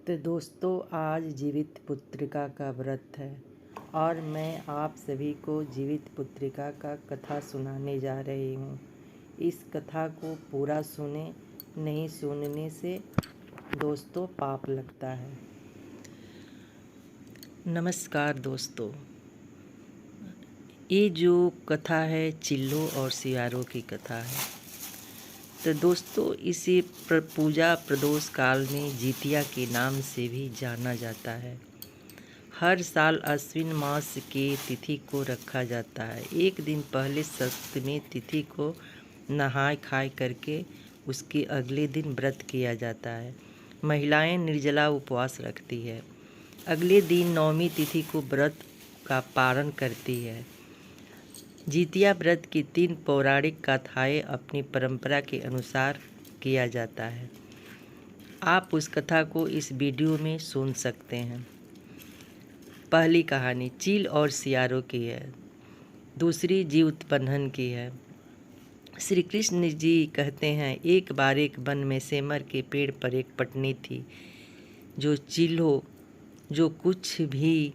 तो दोस्तों, आज जीवित पुत्रिका का व्रत है और मैं आप सभी को जीवित पुत्रिका का कथा सुनाने जा रही हूँ। इस कथा को पूरा सुने, नहीं सुनने से दोस्तों पाप लगता है। नमस्कार दोस्तों, ये जो कथा है चिल्लो और सियारों की कथा है। तो दोस्तों, इसे पूजा प्रदोष काल में जितिया के नाम से भी जाना जाता है। हर साल अश्विन मास के तिथि को रखा जाता है। एक दिन पहले सप्तमी तिथि को नहाय खाए करके उसके अगले दिन व्रत किया जाता है। महिलाएं निर्जला उपवास रखती है। अगले दिन नवमी तिथि को व्रत का पारण करती है। जितिया व्रत की 3 पौराणिक कथाएं अपनी परंपरा के अनुसार किया जाता है। आप उस कथा को इस वीडियो में सुन सकते हैं। पहली कहानी चील और सियारों की है। दूसरी जीव उत्पन्नन की है। श्री कृष्ण जी कहते हैं, एक बार एक वन में सेमर के पेड़ पर एक पटनी थी। जो चीलों जो कुछ भी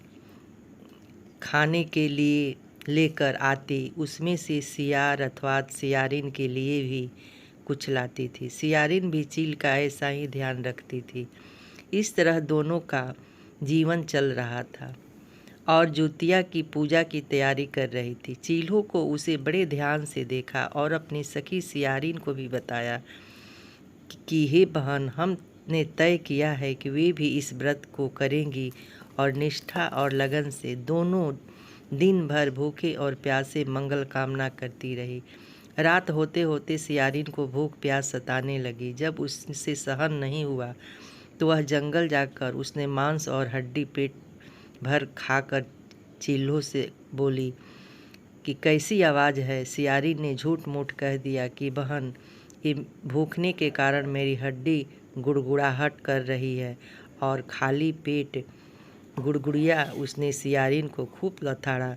खाने के लिए लेकर आती, उसमें से सियार अथवा सियारिन के लिए भी कुछ लाती थी। सियारिन भी चील का ऐसा ही ध्यान रखती थी। इस तरह दोनों का जीवन चल रहा था और ज्योतिया की पूजा की तैयारी कर रही थी। चील्हों को उसे बड़े ध्यान से देखा और अपनी सखी सियारिन को भी बताया कि हे बहन, हमने तय किया है कि वे भी इस व्रत को करेंगी और निष्ठा और लगन से दोनों दिन भर भूखे और प्यासे मंगल कामना करती रही। रात होते होते सियारिन को भूख प्यास सताने लगी। जब उससे सहन नहीं हुआ तो वह जंगल जाकर उसने मांस और हड्डी पेट भर खाकर चील्हों से बोली कि कैसी आवाज़ है। सियारिन ने झूठ मूठ कह दिया कि बहन, ये भूखने के कारण मेरी हड्डी गुड़गुड़ाहट कर रही है। और खाली पेट गुड़गुड़िया उसने सियारिन को खूब लथाड़ा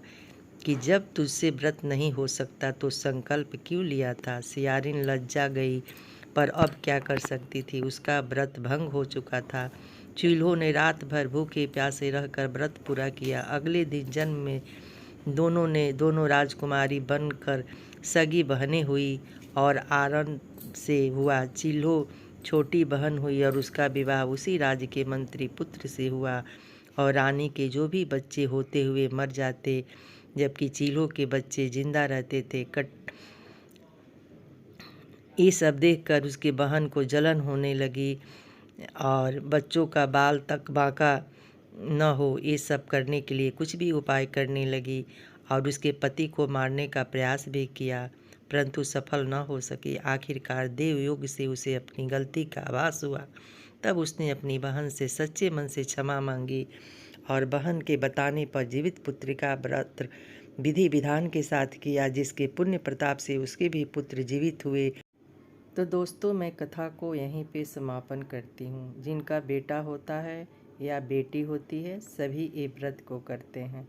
कि जब तुझसे व्रत नहीं हो सकता तो संकल्प क्यों लिया था। सियारिन लज्जा गई, पर अब क्या कर सकती थी, उसका व्रत भंग हो चुका था। चूल्हों ने रात भर भूखे प्यासे रहकर व्रत पूरा किया। अगले दिन जन्म में दोनों राजकुमारी बनकर सगी बहनें हुई और आनंद से हुआ। चिल्हो छोटी बहन हुई और उसका विवाह उसी राज्य के मंत्री पुत्र से हुआ और रानी के जो भी बच्चे होते हुए मर जाते, जबकि चीलों के बच्चे जिंदा रहते थे। ये सब देखकर उसके बहन को जलन होने लगी और बच्चों का बाल तक बांका न हो, ये सब करने के लिए कुछ भी उपाय करने लगी और उसके पति को मारने का प्रयास भी किया, परंतु सफल न हो सकी। आखिरकार देवयोग से उसे अपनी गलती का आभास हुआ। तब उसने अपनी बहन से सच्चे मन से क्षमा मांगी और बहन के बताने पर जीवित पुत्रिका व्रत विधि विधान के साथ किया, जिसके पुण्य प्रताप से उसके भी पुत्र जीवित हुए। तो दोस्तों, मैं कथा को यहीं पे समापन करती हूँ। जिनका बेटा होता है या बेटी होती है, सभी ये व्रत को करते हैं।